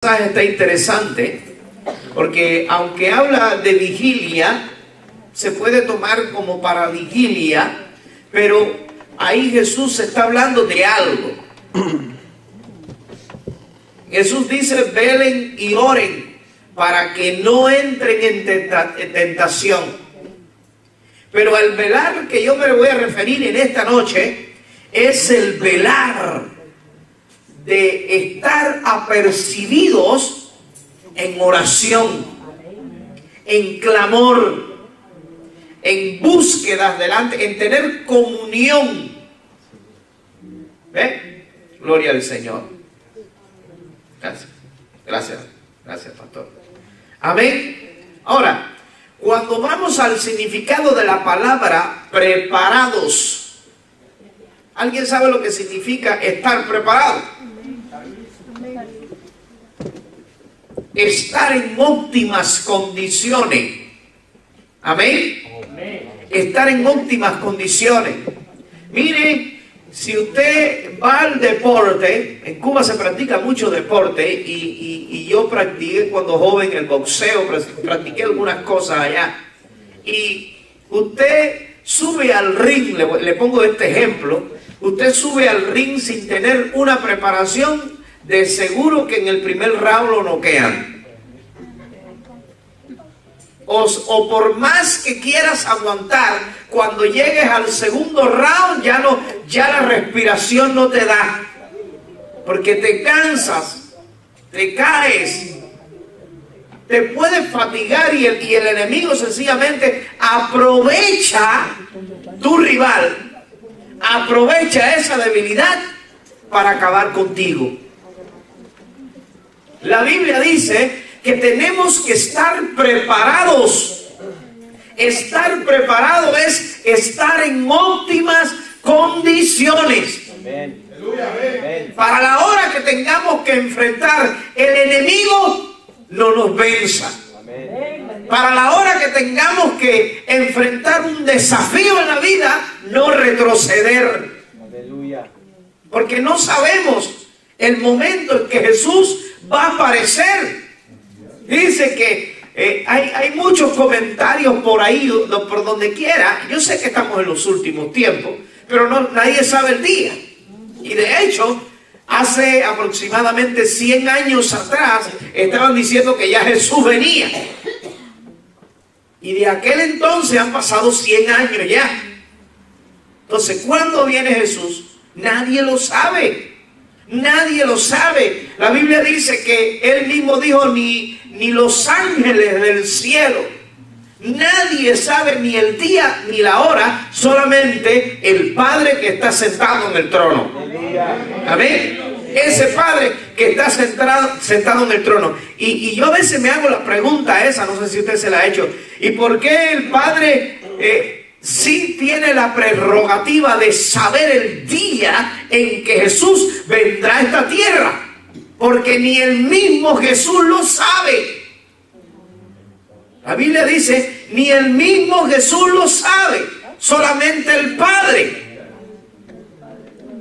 pasaje está interesante, porque aunque habla de vigilia, se puede tomar como para vigilia, pero ahí Jesús está hablando de algo. Jesús dice: velen y oren para que no entren en tentación. Pero el velar que yo me voy a referir en esta noche es el velar de estar apercibidos en oración, en clamor, en búsquedas delante, en tener comunión. ¿Ve? Gloria al Señor. Gracias, pastor. Amén. Ahora, cuando vamos al significado de la palabra preparados, ¿alguien sabe lo que significa estar preparado? Estar en óptimas condiciones. Amén. Estar en óptimas condiciones. Mire, si usted va al deporte, en Cuba se practica mucho deporte y yo practiqué cuando joven el boxeo, practiqué algunas cosas allá. Y usted sube al ring, le pongo este ejemplo, usted sube al ring sin tener una preparación, de seguro que en el primer round lo noquean. O por más que quieras aguantar, cuando llegues al segundo round ya la respiración no te da, porque te cansas, te caes, te puedes fatigar y el enemigo sencillamente aprovecha tu rival, aprovecha esa debilidad para acabar contigo. La Biblia dice que tenemos que estar preparados. Estar preparado es estar en óptimas condiciones. Amén. Para la hora que tengamos que enfrentar el enemigo, no nos venza. Amén. Para la hora que tengamos que enfrentar un desafío en la vida, no retroceder. Aleluya. Porque no sabemos el momento en que Jesús va a aparecer. Dice que hay muchos comentarios por ahí, por donde quiera. Yo sé que estamos en los últimos tiempos, pero nadie sabe el día. Y de hecho, hace aproximadamente 100 años atrás, estaban diciendo que ya Jesús venía. Y de aquel entonces han pasado 100 años ya. Entonces, ¿cuándo viene Jesús? Nadie lo sabe. Nadie lo sabe. La Biblia dice que Él mismo dijo, ni los ángeles del cielo, nadie sabe ni el día ni la hora, solamente el Padre que está sentado en el trono. Amén. Ese Padre que está sentado en el trono. Y yo a veces me hago la pregunta esa, no sé si usted se la ha hecho. ¿Y por qué el Padre sí tiene la prerrogativa de saber el día en que Jesús vendrá a esta tierra? Porque ni el mismo Jesús lo sabe. La Biblia dice, ni el mismo Jesús lo sabe, solamente el Padre.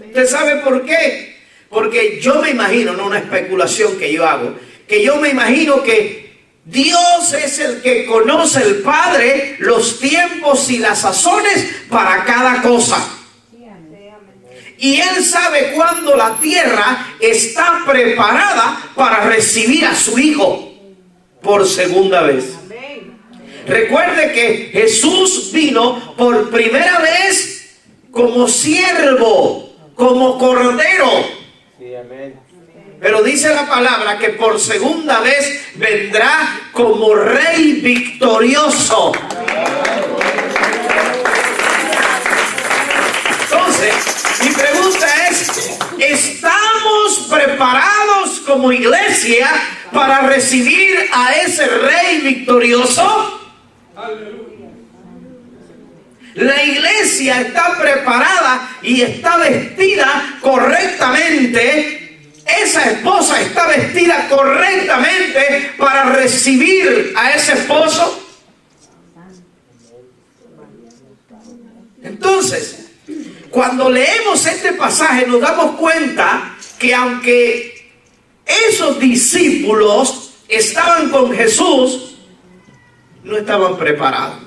¿Usted sabe por qué? Porque yo me imagino, no una especulación que yo hago, que yo me imagino que Dios es el que conoce, el Padre, los tiempos y las sazones para cada cosa. Y Él sabe cuándo la tierra está preparada para recibir a su Hijo por segunda vez. Recuerde que Jesús vino por primera vez como siervo, como cordero. Pero dice la palabra que por segunda vez vendrá como rey victorioso. Entonces, mi pregunta es, ¿estamos preparados como iglesia para recibir a ese rey victorioso? La iglesia está preparada y está vestida correctamente. Esa esposa está vestida correctamente para recibir a ese esposo. Entonces, cuando leemos este pasaje nos damos cuenta que aunque esos discípulos estaban con Jesús, no estaban preparados.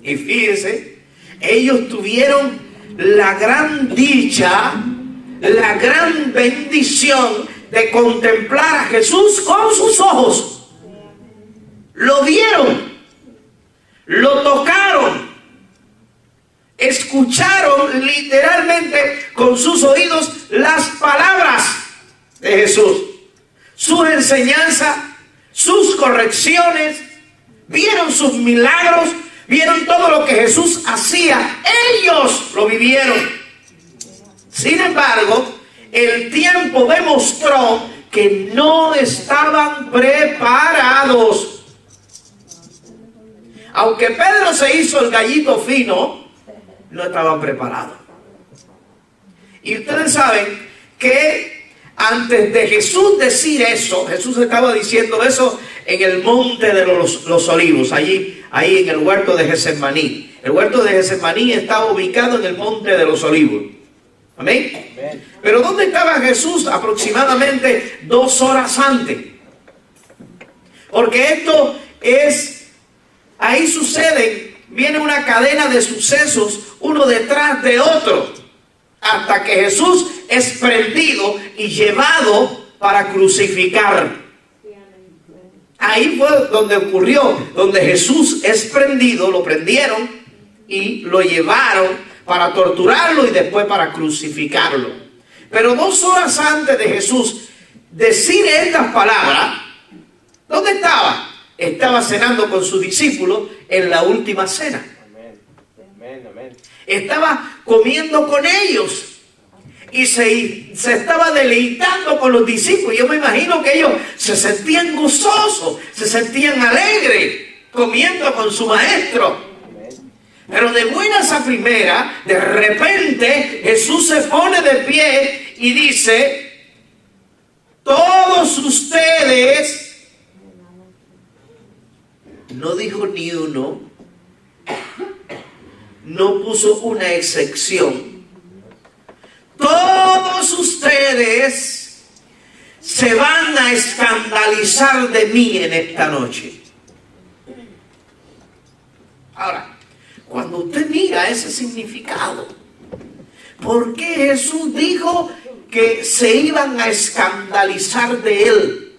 Y fíjense, ellos tuvieron la gran dicha, la gran bendición de contemplar a Jesús con sus ojos. Lo vieron, lo tocaron, escucharon literalmente con sus oídos las palabras de Jesús, sus enseñanzas, sus correcciones, vieron sus milagros, vieron todo lo que Jesús hacía. Ellos lo vivieron. Sin embargo, el tiempo demostró que no estaban preparados. Aunque Pedro se hizo el gallito fino, no estaban preparados. Y ustedes saben que antes de Jesús decir eso, Jesús estaba diciendo eso en el monte de los olivos, ahí en el huerto de Getsemaní. El huerto de Getsemaní estaba ubicado en el monte de los olivos. ¿Amén? Amén. Pero ¿dónde estaba Jesús? Aproximadamente 2 horas antes. Porque esto es, ahí suceden, viene una cadena de sucesos, uno detrás de otro, hasta que Jesús es prendido y llevado para crucificar. Ahí fue donde ocurrió, donde Jesús es prendido, lo prendieron y lo llevaron para torturarlo y después para crucificarlo. Pero 2 horas antes de Jesús decir estas palabras, ¿dónde estaba? Estaba cenando con sus discípulos en la última cena. Estaba comiendo con ellos y se estaba deleitando con los discípulos. Yo me imagino que ellos se sentían gozosos, se sentían alegres comiendo con su maestro. Pero de buenas a primera, de repente Jesús se pone de pie y dice: todos ustedes, no dijo ni uno, no puso una excepción, todos ustedes se van a escandalizar de mí en esta noche. Ahora, cuando usted mira ese significado, ¿por qué Jesús dijo que se iban a escandalizar de él?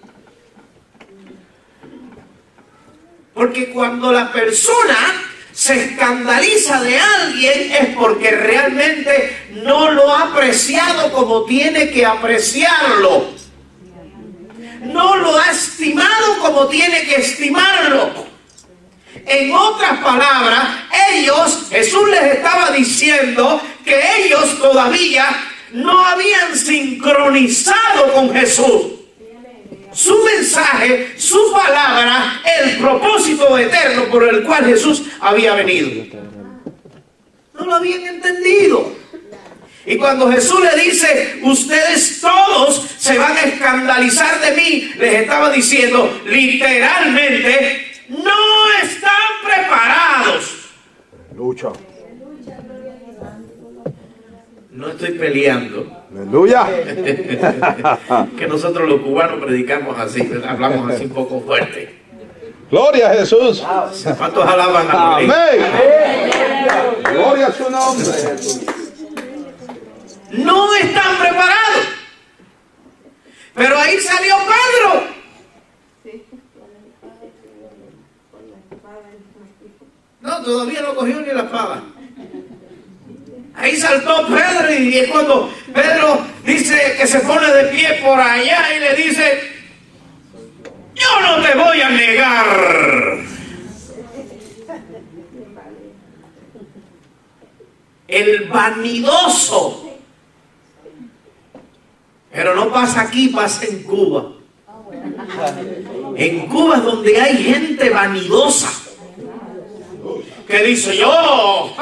Porque cuando la persona se escandaliza de alguien es porque realmente no lo ha apreciado como tiene que apreciarlo. No lo ha estimado como tiene que estimarlo. En otras palabras, Jesús les estaba diciendo que ellos todavía no habían sincronizado con Jesús. Su mensaje, su palabra, el propósito eterno por el cual Jesús había venido. No lo habían entendido. Y cuando Jesús le dice, ustedes todos se van a escandalizar de mí, les estaba diciendo literalmente, no están preparados. Lucha. No estoy peleando. Aleluya. Que nosotros los cubanos predicamos así, hablamos así un poco fuerte. Gloria a Jesús. ¿Cuántos alaban a Dios? Amén. Gloria a su nombre, Jesús. No están preparados. Pero ahí salió Pedro. No, todavía no cogió ni la espada. Ahí saltó Pedro y es cuando Pedro dice que se pone de pie por allá y le dice: yo no te voy a negar. El vanidoso. Pero no pasa aquí, pasa en Cuba. En Cuba es donde hay gente vanidosa que dice: yo,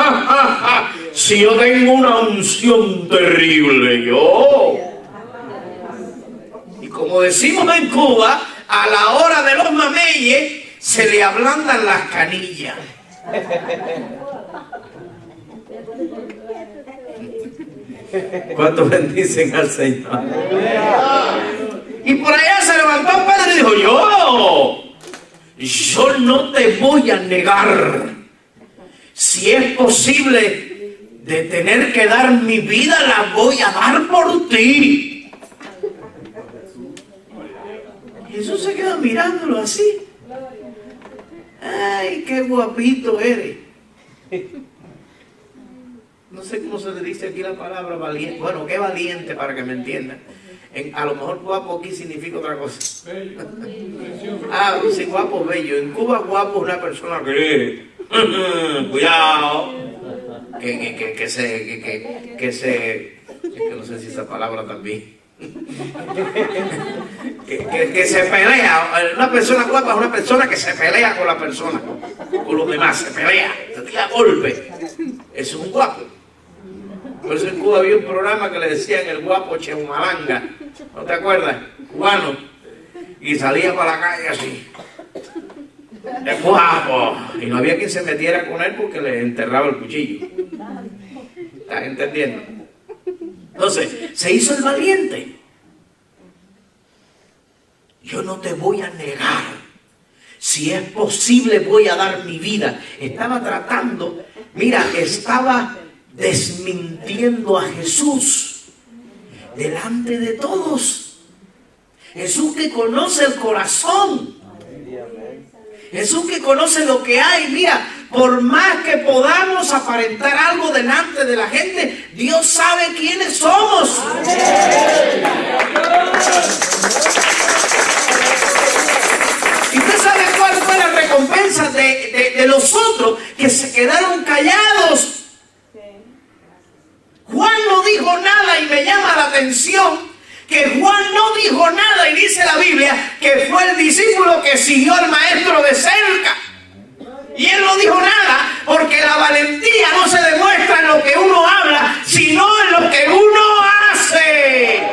si yo tengo una unción terrible, yo. Y como decimos en Cuba, a la hora de los mameyes se le ablandan las canillas. ¿Cuántos bendicen al Señor? Y por allá se levantó Pedro y dijo, yo no te voy a negar. Si es posible de tener que dar mi vida, la voy a dar por ti. Jesús se queda mirándolo así. Ay, qué guapito eres. No sé cómo se le dice aquí la palabra valiente. Bueno, qué valiente para que me entiendan. A lo mejor guapo aquí significa otra cosa. Sí, guapo, bello. En Cuba guapo es una persona que cuidado. Que no sé si esa palabra también. que se pelea. Una persona guapa es una persona que se pelea con la persona, con los demás, se pelea, se tira golpe. Eso es un guapo. Por eso en Cuba había un programa que le decían el guapo Cheumalanga, ¿no te acuerdas? Cubano. Y salía para la calle así, el guapo, y no había quien se metiera con él porque le enterraba el cuchillo. ¿Estás entendiendo? Entonces, se hizo el valiente. Yo no te voy a negar. Si es posible, voy a dar mi vida. Estaba desmintiendo a Jesús delante de todos. Jesús que conoce el corazón. Jesús que conoce lo que hay. Mira, por más que podamos aparentar algo delante de la gente, Dios sabe quiénes somos. ¿Y usted sabe cuál fue la recompensa de los otros que se quedaron callados? Juan no dijo nada y me llama la atención que Juan no dijo nada y dice la Biblia que fue el discípulo que siguió al maestro de cerca. Y él no dijo nada porque la valentía no se demuestra en lo que uno habla, sino en lo que uno hace.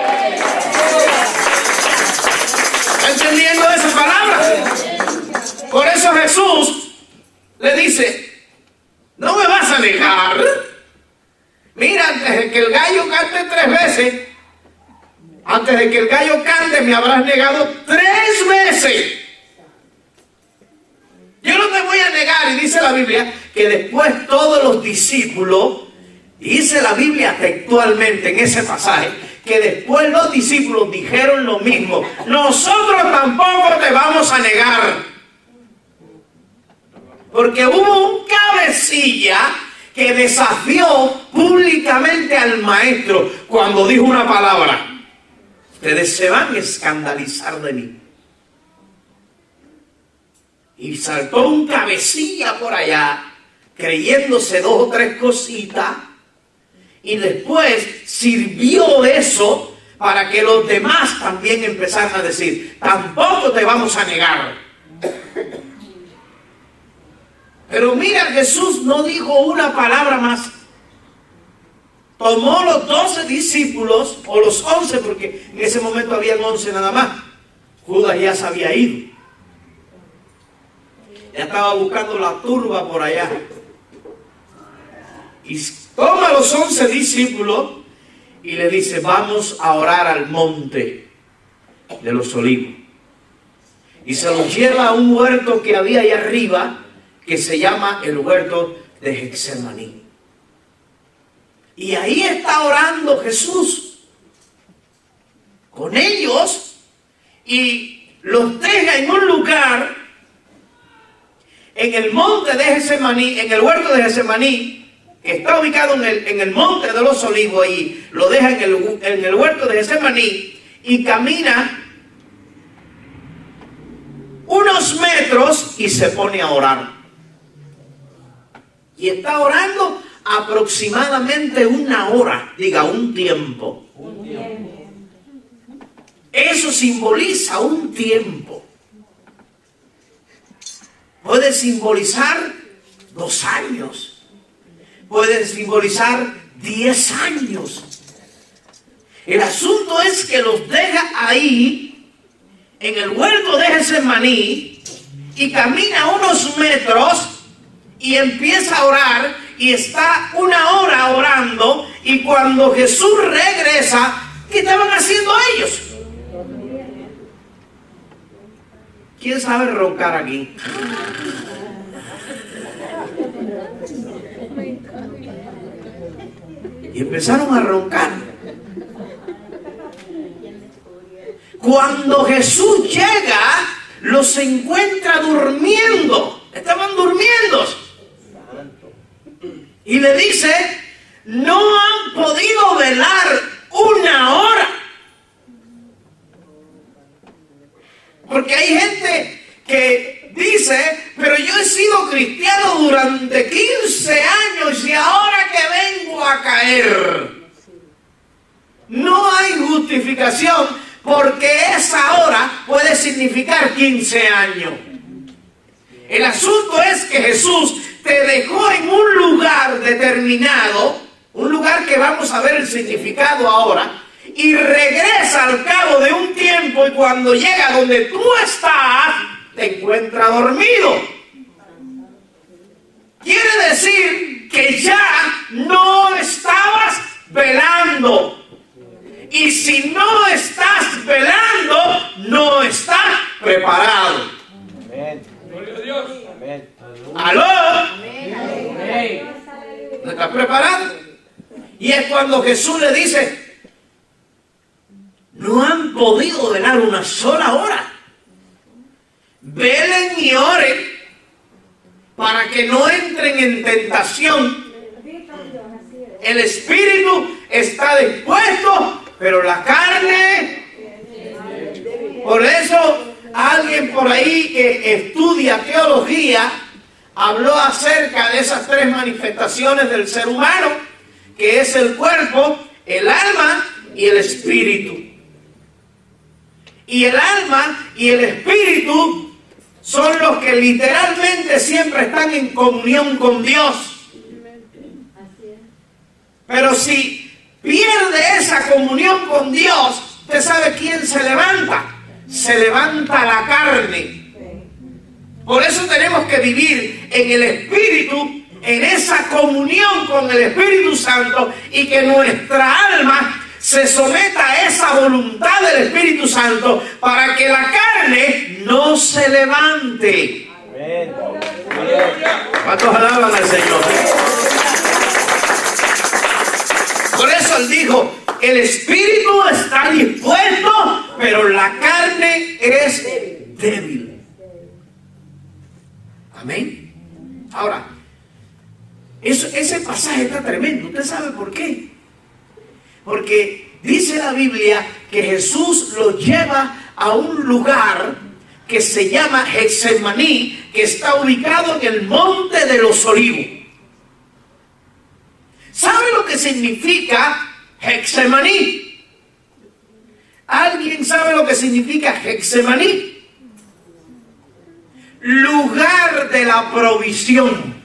¿Está entendiendo esa palabra? Por eso Jesús le dice, no me vas a negar. Mira, antes de que el gallo cante 3 veces, antes de que el gallo cante me habrás negado 3 veces. Yo no te voy a negar. Y dice la Biblia que después todos los discípulos, y dice la Biblia textualmente en ese pasaje, que después los discípulos dijeron lo mismo. Nosotros tampoco te vamos a negar. Porque hubo un cabecilla que desafió públicamente al maestro cuando dijo una palabra. Ustedes se van a escandalizar de mí. Y saltó un cabecilla por allá, creyéndose 2 o 3 cositas, y después sirvió eso para que los demás también empezaran a decir, tampoco te vamos a negar. Pero mira, Jesús no dijo una palabra más. Tomó los 12 discípulos, o los 11, porque en ese momento habían 11 nada más. Judas ya se había ido. Ya estaba buscando la turba por allá. Y toma a los 11 discípulos y le dice, vamos a orar al monte de los Olivos. Y se los lleva a un huerto que había allá arriba, que se llama el huerto de Getsemaní. Y ahí está orando Jesús con ellos y los deja en un lugar, en el monte de Getsemaní, en el huerto de Getsemaní, que está ubicado en el monte de los Olivos, y lo deja en el huerto de Getsemaní y camina unos metros y se pone a orar. Y está orando aproximadamente 1 hora, diga, un tiempo. Eso simboliza un tiempo. Puede simbolizar 2 años. Puede simbolizar 10 años. El asunto es que los deja ahí, en el huerto de Getsemaní, y camina unos metros y empieza a orar, y está 1 hora orando, Y cuando Jesús regresa, ¿qué estaban haciendo ellos? ¿Quién sabe roncar aquí? Y empezaron a roncar. Cuando Jesús llega, los encuentra durmiendo. Estaban durmiendo. Y le dice, no han podido velar una hora. Porque hay gente que dice, pero yo he sido cristiano durante 15 años y ahora que vengo a caer. No hay justificación, porque esa hora puede significar 15 años. El asunto es que Jesús te dejó en un lugar determinado, un lugar que vamos a ver el significado ahora, y regresa al cabo de un tiempo, y cuando llega donde tú estás, te encuentra dormido. Quiere decir que ya no estabas velando. Y si no estás velando, no estás preparado. Amén. Gloria a Dios. Amén. ¿Aló? Amén. ¿No estás preparado? Y es cuando Jesús le dice, no han podido velar una sola hora. Velen y oren para que no entren en tentación. El espíritu está dispuesto, pero la carne. Por eso alguien por ahí que estudia teología habló acerca de esas tres manifestaciones del ser humano, que es el cuerpo, el alma y el espíritu. Y el alma y el espíritu son los que literalmente siempre están en comunión con Dios. Pero si pierde esa comunión con Dios, ¿usted sabe quién se levanta? Se levanta la carne. Por eso tenemos que vivir en el Espíritu, en esa comunión con el Espíritu Santo, y que nuestra alma se someta a esa voluntad del Espíritu Santo para que la carne no se levante. Amén. ¿Cuántos alaban al Señor? Por eso Él dijo, el espíritu está dispuesto, pero la carne es débil. Amén. Ahora, ese pasaje está tremendo. ¿Usted sabe por qué? Porque dice la Biblia que Jesús lo lleva a un lugar que se llama Getsemaní, que está ubicado en el Monte de los Olivos. ¿Sabe lo que significa Getsemaní? ¿Alguien sabe lo que significa Getsemaní? Lugar de la provisión.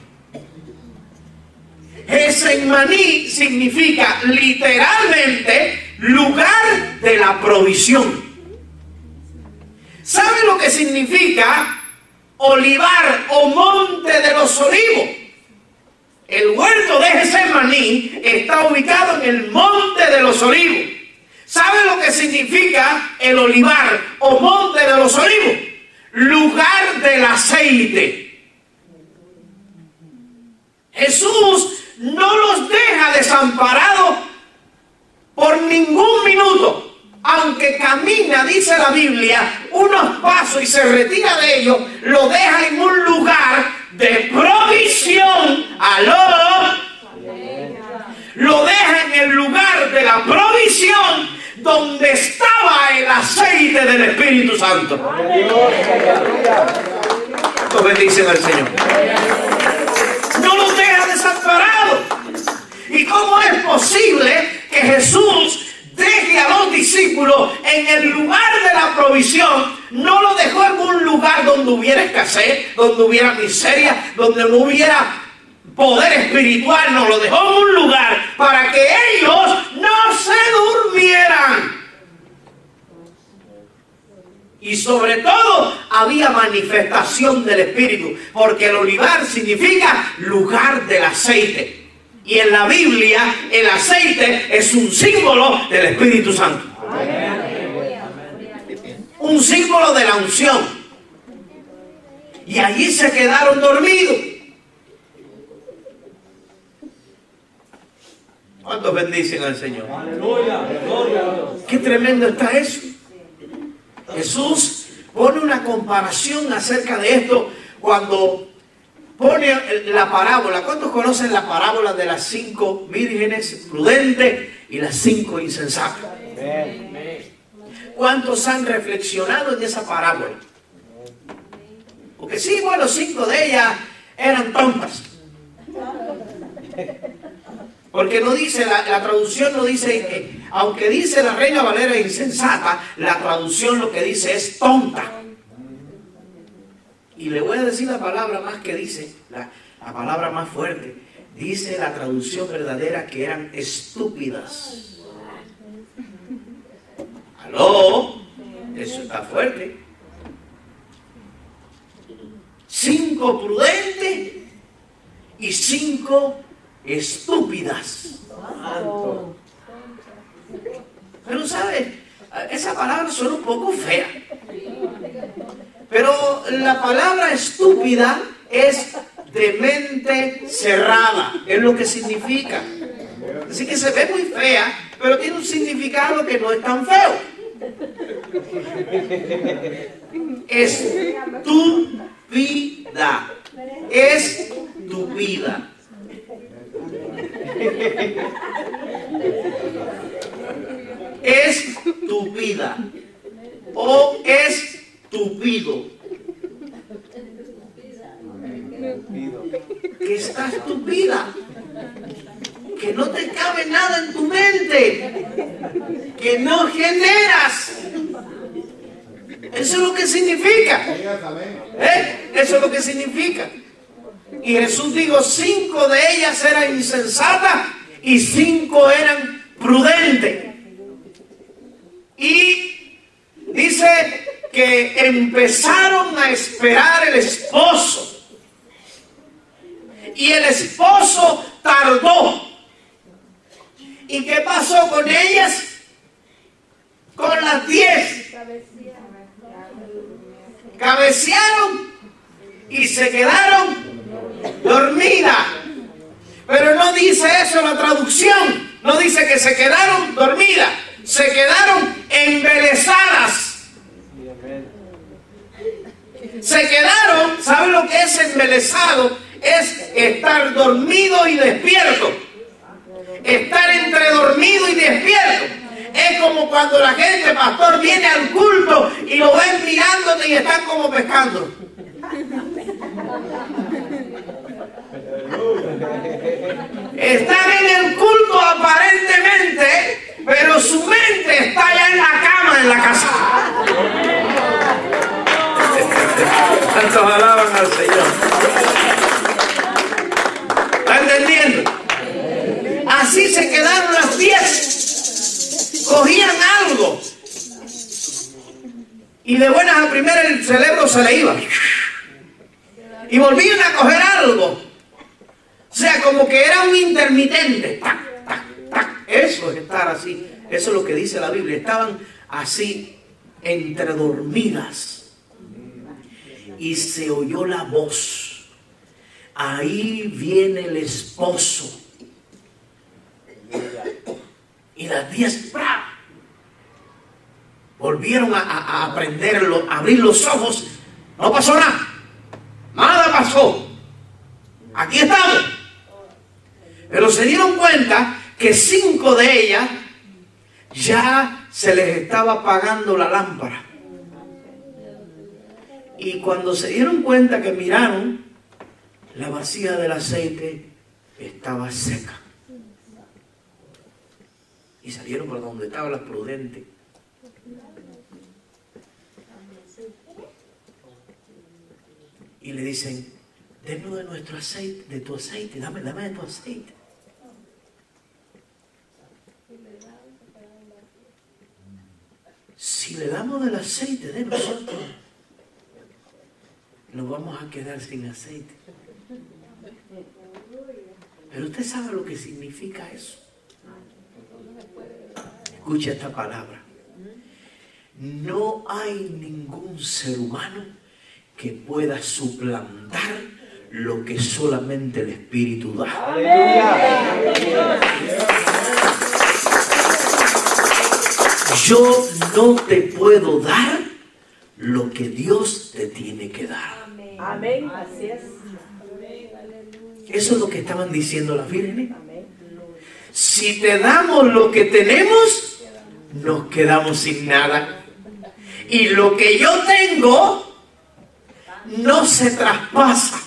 Getsemaní significa literalmente lugar de la provisión. ¿Sabe lo que significa olivar o monte de los olivos? El huerto de Getsemaní está ubicado en el monte de los olivos. ¿Sabe lo que significa el olivar o monte de los olivos? Lugar del aceite. Jesús no los deja desamparados por ningún minuto. Aunque camina, dice la Biblia, unos pasos y se retira de ellos, lo deja en un lugar de provisión. ¡Aló! Lo deja en el lugar de la provisión donde estaba el aceite del Espíritu Santo. ¿Cuántos bendicen al Señor? No los deja desamparados. ¿Y cómo es posible que Jesús deje a los discípulos en el lugar de la provisión? No lo dejó en un lugar donde hubiera escasez, donde hubiera miseria, donde no hubiera poder espiritual. No, lo dejó en un lugar para que ellos no se durmieran. Y sobre todo había manifestación del Espíritu, porque el olivar significa lugar del aceite. Y en la Biblia el aceite es un símbolo del Espíritu Santo. Un símbolo de la unción. Y allí se quedaron dormidos. ¿Cuántos bendicen al Señor? Aleluya. Gloria a Dios. Qué tremendo está eso. Jesús pone una comparación acerca de esto cuando pone la parábola. ¿Cuántos conocen la parábola de las 5 vírgenes prudentes y las 5 insensatas? ¿Cuántos han reflexionado en esa parábola? Porque sí, bueno, 5 de ellas eran tontas. Porque no dice, la traducción no dice, aunque dice la Reina Valera insensata, la traducción lo que dice es tonta. Y le voy a decir la palabra más que dice, la palabra más fuerte. Dice la traducción verdadera que eran estúpidas. ¿Aló? Eso está fuerte. 5 prudentes y 5 estúpidas. Pero ¿sabes? Esa palabra suena un poco fea. Pero la palabra estúpida es de mente cerrada. Es lo que significa. Así que se ve muy fea, pero tiene un significado que no es tan feo. Estúpida. Estúpida. Estúpida o estúpido. Que está estúpida, que no te cabe nada en tu mente, que no generas. Eso es lo que significa. Eso es lo que significa. Y Jesús dijo, 5 de ellas eran insensatas y 5 eran prudentes. Y dice que empezaron a esperar el esposo. Y el esposo tardó. ¿Y qué pasó con ellas? Con las 10. Cabecearon y se quedaron dormidas. Pero no dice eso la traducción. No dice que se quedaron dormidas. Se quedaron embelesadas. Se quedaron, ¿saben lo que es embelesado? Es estar dormido y despierto. Estar entre dormido y despierto. Es como cuando la gente, pastor, viene al culto y lo ven mirándote y están como pescando. Están en el culto aparentemente, pero su mente está allá en la cama, en la casa. ¿Cuántos alaban al Señor? ¿Está entendiendo? Así se quedaron las 10. Cogían algo. Y de buenas a primeras el cerebro se le iba. Y volvían a coger algo. O sea, como que era un intermitente. Tac, tac, tac. Eso es estar así. Eso es lo que dice la Biblia. Estaban así, entre dormidas. Y se oyó la voz. Ahí viene el esposo. Y las 10 volvieron a aprenderlo, a abrir los ojos. No pasó nada. Nada pasó. Aquí estamos. Pero se dieron cuenta que 5 de ellas ya se les estaba apagando la lámpara. Y cuando se dieron cuenta que miraron, la vasija del aceite estaba seca. Y salieron por donde estaban las prudentes. Y le dicen, denos de nuestro aceite, de tu aceite, dame de tu aceite. Si le damos del aceite de nosotros, nos vamos a quedar sin aceite. Pero usted sabe lo que significa eso. Escucha esta palabra. No hay ningún ser humano que pueda suplantar lo que solamente el Espíritu da. Yo no te puedo dar lo que Dios te tiene que dar. Amén. Así es. Eso es lo que estaban diciendo las vírgenes. Si te damos lo que tenemos, nos quedamos sin nada. Y lo que yo tengo no se traspasa.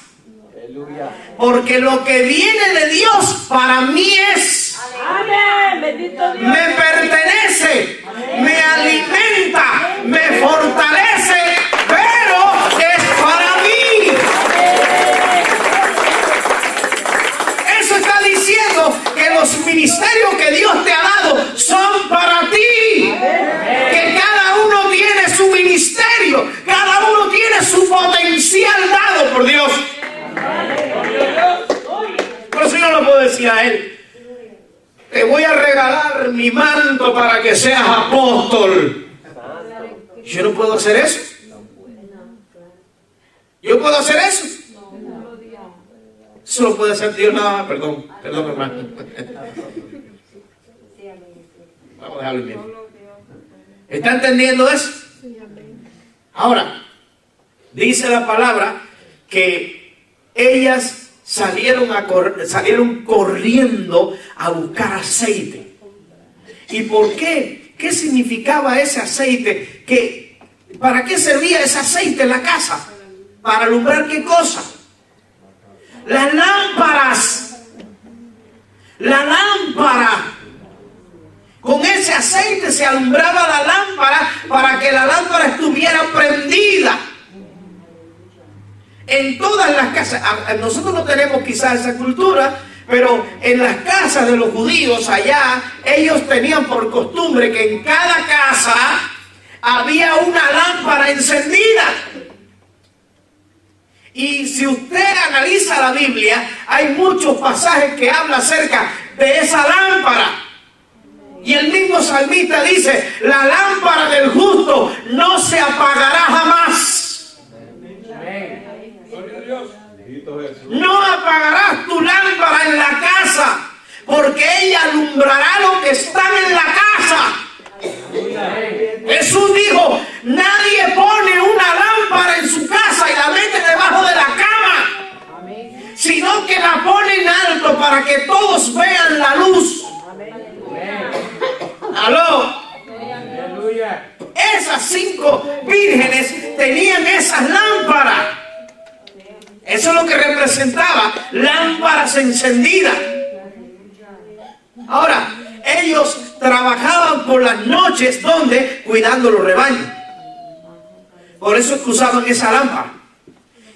Porque lo que viene de Dios para mí es. Amén. Bendito Dios. Me pertenece, me alimenta, me fortalece, pero es para mí. Eso está diciendo que los ministerios que Dios te ha dado son para ti. Que cada uno tiene su ministerio, cada uno tiene su potencial dado por Dios. Por eso yo no puedo decir a él: te voy a regalar mi manto para que seas apóstol. Yo no puedo hacer eso. ¿Yo puedo hacer eso? Eso lo puede hacer Dios nada más. Perdón, hermano. Vamos a dejarlo bien. ¿Está entendiendo eso? Ahora, dice la palabra que ellas salieron corriendo a buscar aceite. ¿Y por qué? ¿Qué significaba ese aceite? ¿Para qué servía ese aceite en la casa? ¿Para alumbrar qué cosa? Las lámparas. La lámpara. Con ese aceite se alumbraba la lámpara para que la lámpara estuviera prendida. En todas las casas, nosotros no tenemos quizás esa cultura, pero en las casas de los judíos allá, ellos tenían por costumbre que en cada casa había una lámpara encendida. Y si usted analiza la Biblia, hay muchos pasajes que hablan acerca de esa lámpara. Y el mismo salmista dice: la lámpara del justo no se apagará jamás. No apagarás tu lámpara en la casa, porque ella alumbrará lo que están en la casa. Jesús dijo: nadie pone una lámpara en su casa y la mete debajo de la cama, sino que la pone en alto para que todos vean la luz. ¿Aló? Esas 5 vírgenes tenían esas lámparas. Eso es lo que representaba lámparas encendidas. Ahora, ellos trabajaban por las noches, ¿dónde? Cuidando los rebaños. Por eso es que usaban esa lámpara.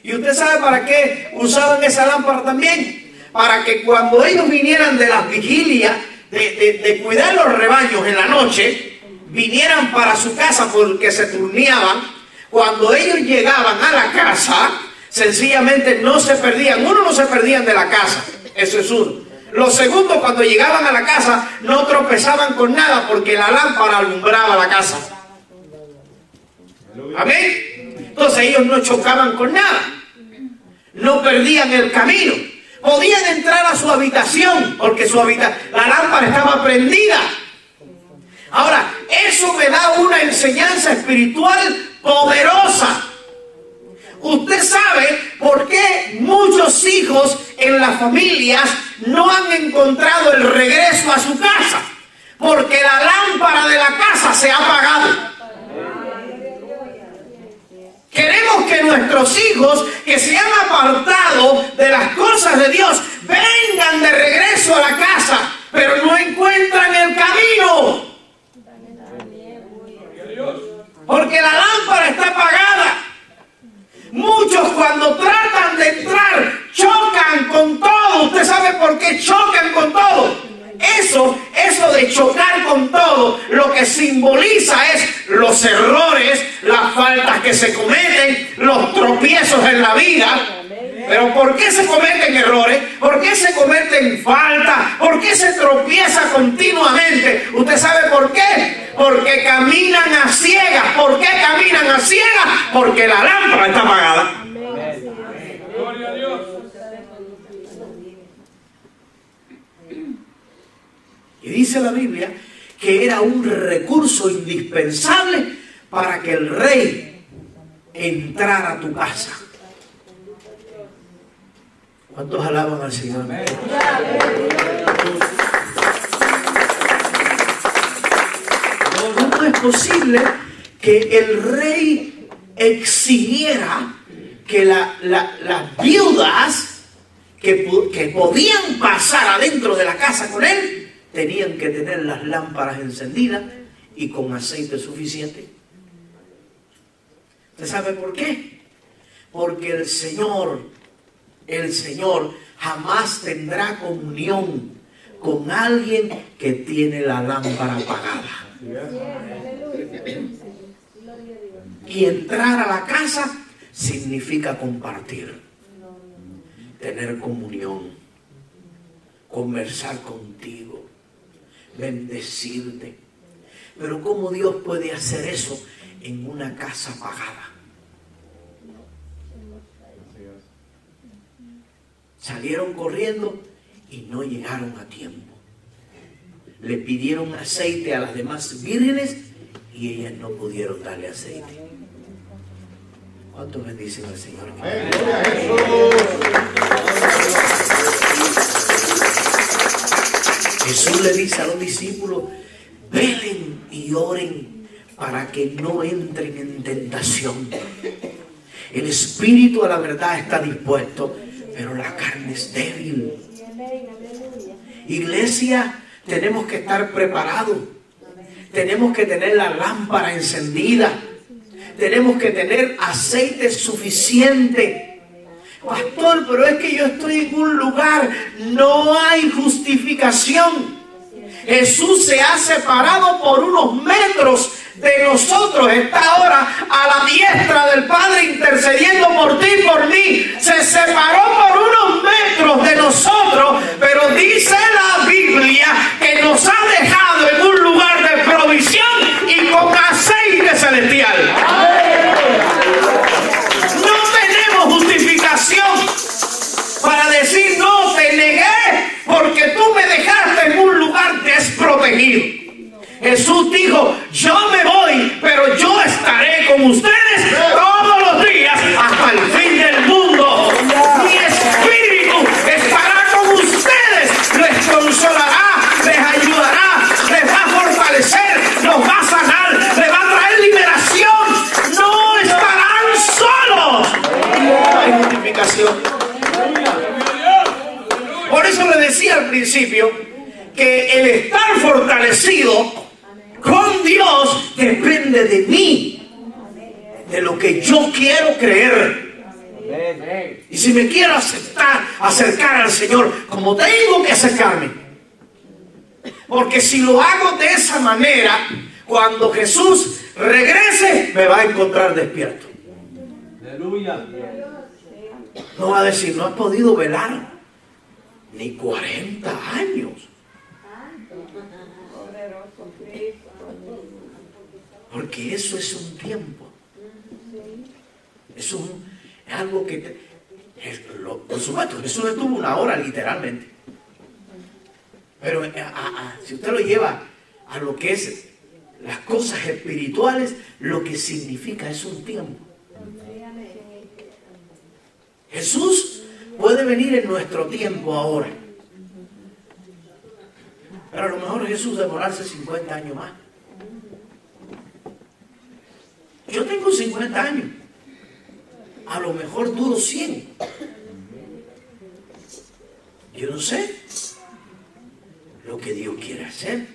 ¿Y usted sabe para qué usaban esa lámpara también? Para que cuando ellos vinieran de las vigilias, de cuidar los rebaños en la noche, vinieran para su casa porque se turneaban. Cuando ellos llegaban a la casa, sencillamente no se perdían. Uno, no se perdían de la casa. Eso es uno. Lo segundo, cuando llegaban a la casa, no tropezaban con nada porque la lámpara alumbraba la casa. Amén. Entonces ellos no chocaban con nada. No perdían el camino. Podían entrar a su habitación porque la lámpara estaba prendida. Ahora, eso me da una enseñanza espiritual poderosa. Usted sabe por qué muchos hijos en las familias no han encontrado el regreso a su casa. Porque la lámpara de la casa se ha apagado. Queremos que nuestros hijos que se han apartado de las cosas de Dios vengan de regreso a la casa, pero no encuentran el camino. Porque la lámpara está apagada. Muchos cuando tratan de entrar chocan con todo. ¿Usted sabe por qué chocan con todo? Eso de chocar con todo, lo que simboliza es los errores, las faltas que se cometen, los tropiezos en la vida. Pero ¿por qué se cometen errores? ¿Por qué se cometen faltas? ¿Por qué se tropieza continuamente? ¿Usted sabe por qué? Porque caminan a ciegas. ¿Por qué caminan a ciegas? Porque la lámpara está apagada. Gloria a Dios. Y dice la Biblia que era un recurso indispensable para que el rey entrara a tu casa. ¿Cuántos alaban al Señor? ¿Cómo es posible que el rey exigiera que las viudas que podían pasar adentro de la casa con él tenían que tener las lámparas encendidas y con aceite suficiente? ¿Usted sabe por qué? Porque el Señor jamás tendrá comunión con alguien que tiene la lámpara apagada. Y entrar a la casa significa compartir, tener comunión, conversar contigo, bendecirte. Pero ¿cómo Dios puede hacer eso en una casa apagada? Salieron corriendo y no llegaron a tiempo. Le pidieron aceite a las demás vírgenes y ellas no pudieron darle aceite. ¿Cuántos bendicen al Señor? Jesús le dice a los discípulos: velen y oren para que no entren en tentación. El espíritu a la verdad está dispuesto, pero la carne es débil. Iglesia, tenemos que estar preparados. Tenemos que tener la lámpara encendida. Tenemos que tener aceite suficiente. Pastor, pero es que yo estoy en un lugar. No hay justificación. Jesús se ha separado por unos metros de nosotros. Está ahora a la diestra del Padre intercediendo por ti y por mí. Se separó por unos metros de nosotros, pero dice la Biblia que nos ha dejado en un lugar de provisión y con aceite celestial. No tenemos justificación para decir: no, te negué porque tú me dejaste en un lugar desprotegido. Jesús dijo: yo me voy, pero yo estaré con ustedes todos los días hasta el fin del mundo. Mi espíritu estará con ustedes, les consolará, les ayudará, les va a fortalecer, los va a sanar, les va a traer liberación. No estarán solos. No hay justificación. Por eso le decía al principio que el estar fortalecido con Dios depende de mí, de lo que yo quiero creer. Y si me quiero acercar al Señor, como tengo que acercarme, porque si lo hago de esa manera, cuando Jesús regrese, me va a encontrar despierto. Aleluya. No va a decir: no has podido velar ni 40 años. Porque eso es un tiempo. Es algo que... por supuesto, Jesús estuvo una hora literalmente. Pero si usted lo lleva a lo que es las cosas espirituales, lo que significa es un tiempo. Jesús puede venir en nuestro tiempo ahora. Pero a lo mejor Jesús demorarse 50 años más. Yo tengo 50 años. A lo mejor duro 100. Yo no sé lo que Dios quiere hacer.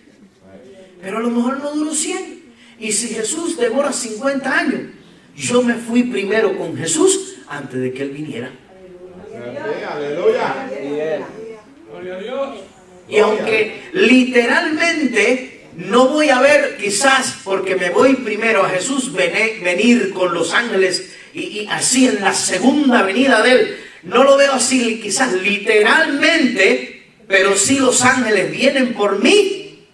Pero a lo mejor no duro 100. Y si Jesús demora 50 años, yo me fui primero con Jesús antes de que Él viniera. Aleluya. Gloria a Dios. Y aunque literalmente no voy a ver, quizás porque me voy primero a Jesús venir con los ángeles y así en la segunda venida de Él, no lo veo así quizás literalmente, pero sí los ángeles vienen por mí.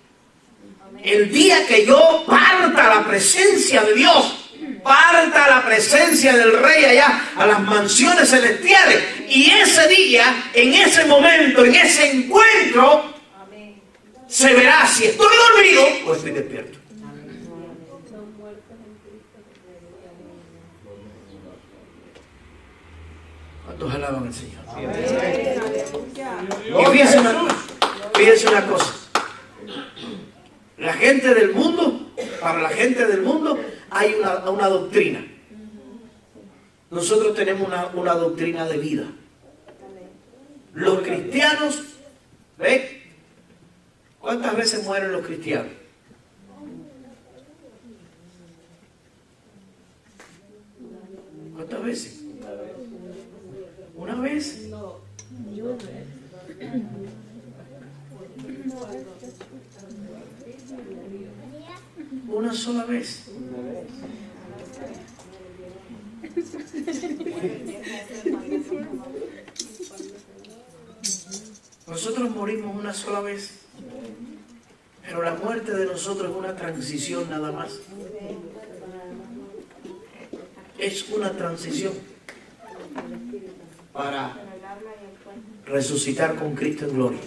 El día que yo parta a la presencia de Dios, parta a la presencia del Rey allá, a las mansiones celestiales, y ese día, en ese momento, en ese encuentro, se verá si estoy dormido o estoy despierto. ¿Cuántos alaban al Señor? Y fíjense una cosa. La gente del mundo, para la gente del mundo hay una doctrina. Nosotros tenemos una doctrina de vida. Los cristianos, ¿ve? ¿Cuántas veces mueren los cristianos? ¿Cuántas veces? ¿Una vez? Una sola vez. Nosotros morimos una sola vez, pero la muerte de nosotros es una transición nada más. Es una transición para resucitar con Cristo en gloria.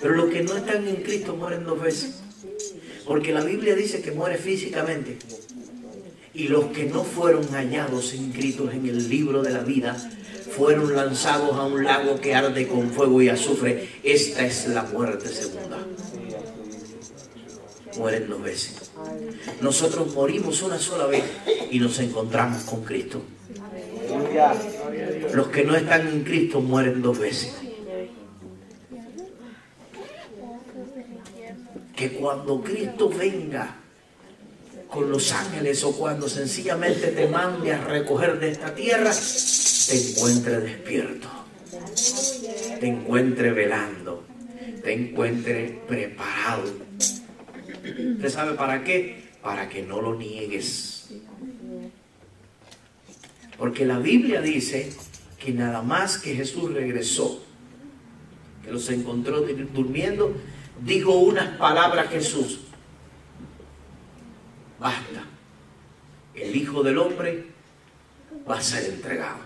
Pero los que no están en Cristo mueren dos veces, porque la Biblia dice que muere físicamente, y los que no fueron hallados inscritos en el libro de la vida fueron lanzados a un lago que arde con fuego y azufre. Esta es la muerte segunda. Mueren dos veces. Nosotros morimos una sola vez y nos encontramos con Cristo. Los que no están en Cristo mueren dos veces. Que cuando Cristo venga con los ángeles, o cuando sencillamente te mande a recoger de esta tierra, te encuentre despierto, te encuentre velando, te encuentre preparado. ¿Usted sabe para qué? Para que no lo niegues. Porque la Biblia dice que nada más que Jesús regresó, que los encontró durmiendo, dijo unas palabras Jesús: basta, el Hijo del Hombre va a ser entregado.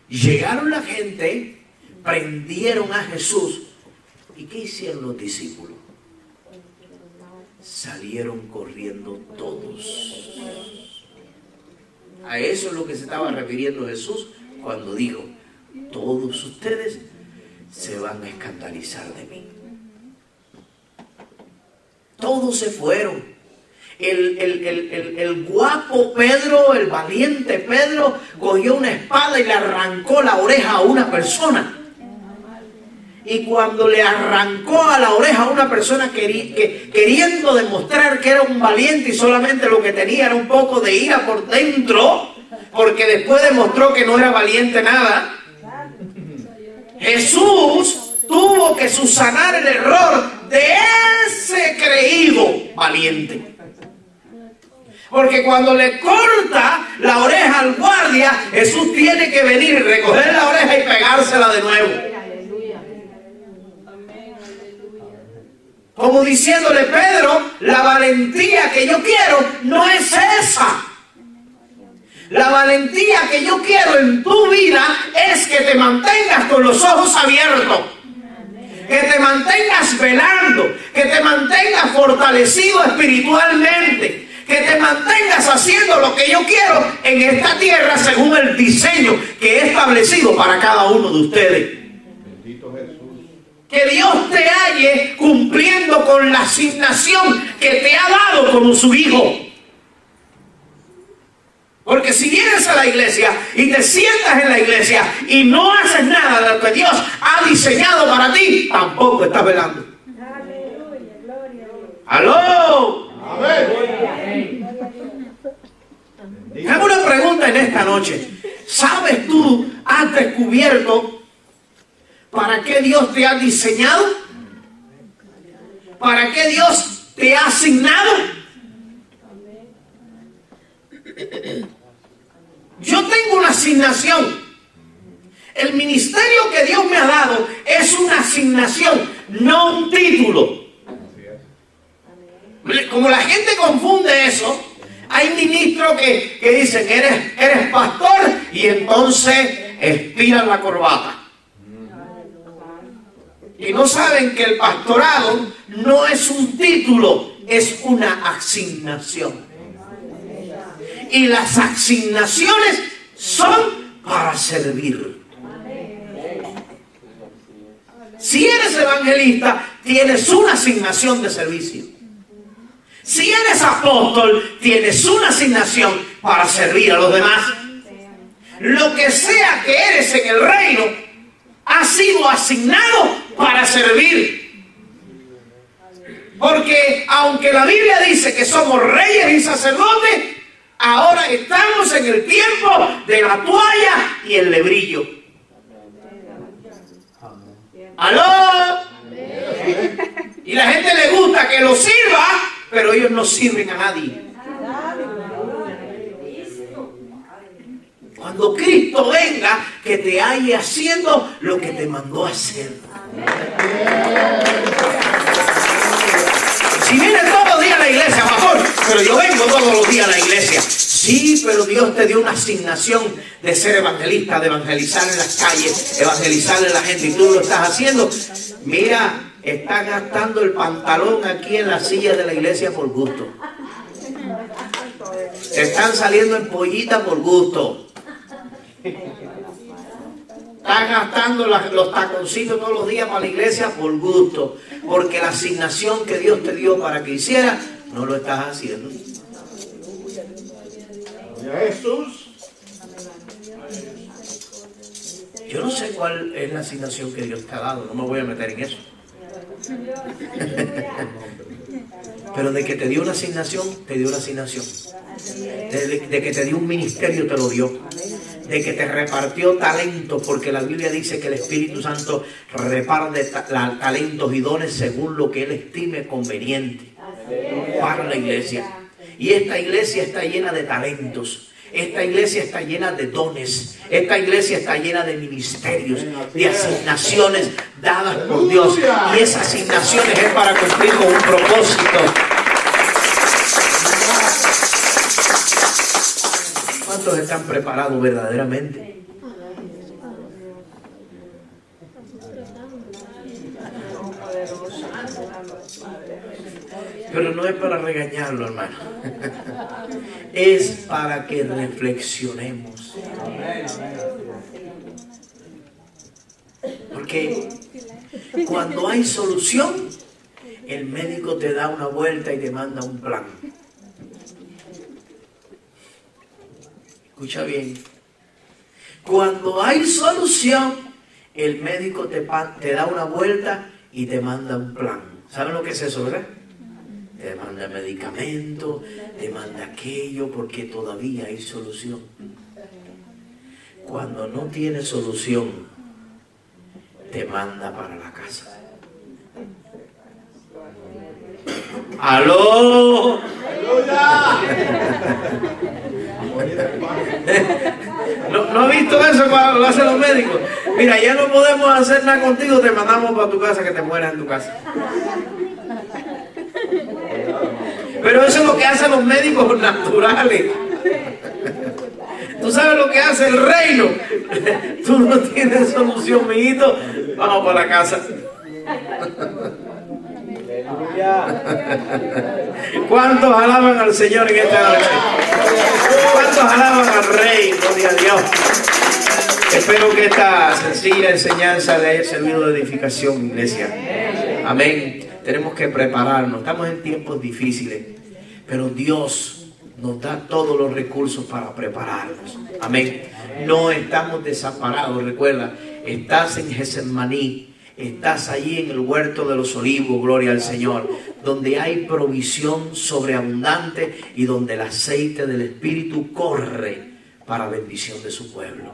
Llegaron la gente, prendieron a Jesús. ¿Y qué hicieron los discípulos? Salieron corriendo todos. A eso es lo que se estaba refiriendo Jesús cuando dijo: todos ustedes se van a escandalizar de mí. Todos se fueron. El guapo Pedro, el valiente Pedro, cogió una espada y le arrancó la oreja a una persona. Y cuando le arrancó a la oreja a una persona queriendo demostrar que era un valiente, y solamente lo que tenía era un poco de ira por dentro, porque después demostró que no era valiente nada, Jesús tuvo que subsanar el error de ese creído valiente. Porque cuando le corta la oreja al guardia, Jesús tiene que venir y recoger la oreja y pegársela de nuevo. Como diciéndole: Pedro, la valentía que yo quiero no es esa. La valentía que yo quiero en tu vida es que te mantengas con los ojos abiertos, que te mantengas velando, que te mantengas fortalecido espiritualmente, que te mantengas haciendo lo que yo quiero en esta tierra según el diseño que he establecido para cada uno de ustedes. Bendito Jesús. Que Dios te halle cumpliendo con la asignación que te ha dado como su hijo. Porque si vienes a la iglesia y te sientas en la iglesia y no haces nada de lo que Dios ha diseñado para ti, tampoco estás velando. ¡Aló! Amén. Hago una pregunta en esta noche. ¿Sabes tú, has descubierto para qué Dios te ha diseñado? ¿Para qué Dios te ha asignado? Yo tengo una asignación. El ministerio que Dios me ha dado es una asignación, no un título. Como la gente confunde eso, hay ministros que dicen, eres pastor, y entonces estiran la corbata. Y no saben que el pastorado no es un título, es una asignación. Y las asignaciones son para servir. Si eres evangelista, tienes una asignación de servicio. Si eres apóstol, tienes una asignación para servir a los demás. Lo que sea que eres en el reino, ha sido asignado para servir. Porque aunque la Biblia dice que somos reyes y sacerdotes, ahora estamos en el tiempo de la toalla y el lebrillo. ¿Aló? Y la gente le gusta que lo sirva, pero ellos no sirven a nadie. Cuando Cristo venga, que te halle haciendo lo que te mandó a hacer. Si vienes todos los días a la iglesia, pastor, pero yo vengo todos los días a la iglesia. Sí, pero Dios te dio una asignación de ser evangelista, de evangelizar en las calles, evangelizarle a la gente, y tú lo estás haciendo. Mira, estás gastando el pantalón aquí en la silla de la iglesia por gusto. Te están saliendo en pollita por gusto. Estás gastando los taconcitos todos los días para la iglesia por gusto, porque la asignación que Dios te dio para que hiciera, no lo estás haciendo. Jesús. Yo no sé cuál es la asignación que Dios te ha dado, no me voy a meter en eso. Pero de que te dio una asignación, te dio una asignación. De que te dio un ministerio, te lo dio. De que te repartió talentos, porque la Biblia dice que el Espíritu Santo reparte talentos y dones según lo que Él estime conveniente para la iglesia. Y esta iglesia está llena de talentos. Esta iglesia está llena de dones. Esta iglesia está llena de ministerios, de asignaciones dadas por Dios. Y esas asignaciones es para cumplir con un propósito. ¿Cuántos están preparados verdaderamente? Pero no es para regañarlo, hermano. Es para que reflexionemos. Porque cuando hay solución, el médico te da una vuelta y te manda un plan. Escucha bien. Cuando hay solución, el médico te da una vuelta y te manda un plan. ¿Saben lo que es eso, verdad? Te manda medicamento, te manda aquello, porque todavía hay solución. Cuando no tiene solución, te manda para la casa. ¡Aló! ¿No has visto eso cuando lo hacen los médicos? Mira, ya no podemos hacer nada contigo, te mandamos para tu casa, que te mueras en tu casa. Pero eso es lo que hacen los médicos naturales. ¿Tú sabes lo que hace el reino? Tú no tienes solución, mijito. Vamos para la casa. ¿Cuántos alaban al Señor en esta noche? ¿Cuántos alaban al Rey? Gloria a Dios. Espero que esta sencilla enseñanza le haya servido de edificación, iglesia. Amén. Tenemos que prepararnos. Estamos en tiempos difíciles, pero Dios nos da todos los recursos para prepararnos. Amén. No estamos desamparados. Recuerda, estás en Getsemaní, estás allí en el huerto de los olivos, gloria al Señor, donde hay provisión sobreabundante y donde el aceite del Espíritu corre para bendición de su pueblo.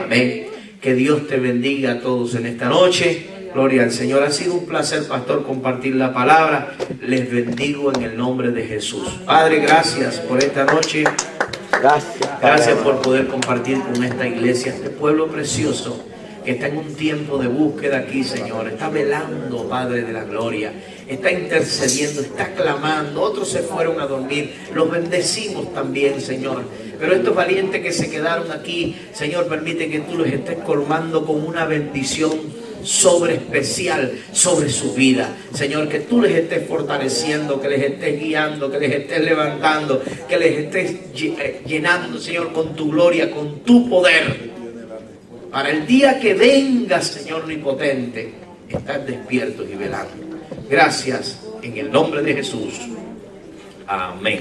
Amén. Que Dios te bendiga a todos en esta noche. Gloria al Señor. Ha sido un placer, pastor, compartir la palabra. Les bendigo en el nombre de Jesús. Padre, gracias por esta noche. Gracias por poder compartir con esta iglesia, este pueblo precioso que está en un tiempo de búsqueda aquí, Señor. Está velando, Padre de la gloria. Está intercediendo, está clamando. Otros se fueron a dormir. Los bendecimos también, Señor. Pero estos valientes que se quedaron aquí, Señor, permite que tú los estés colmando con una bendición especial sobre su vida. Señor, que tú les estés fortaleciendo, que les estés guiando, que les estés levantando, que les estés llenando, Señor, con tu gloria, con tu poder. Para el día que venga, Señor omnipotente, estar despiertos y velando. Gracias en el nombre de Jesús. Amén.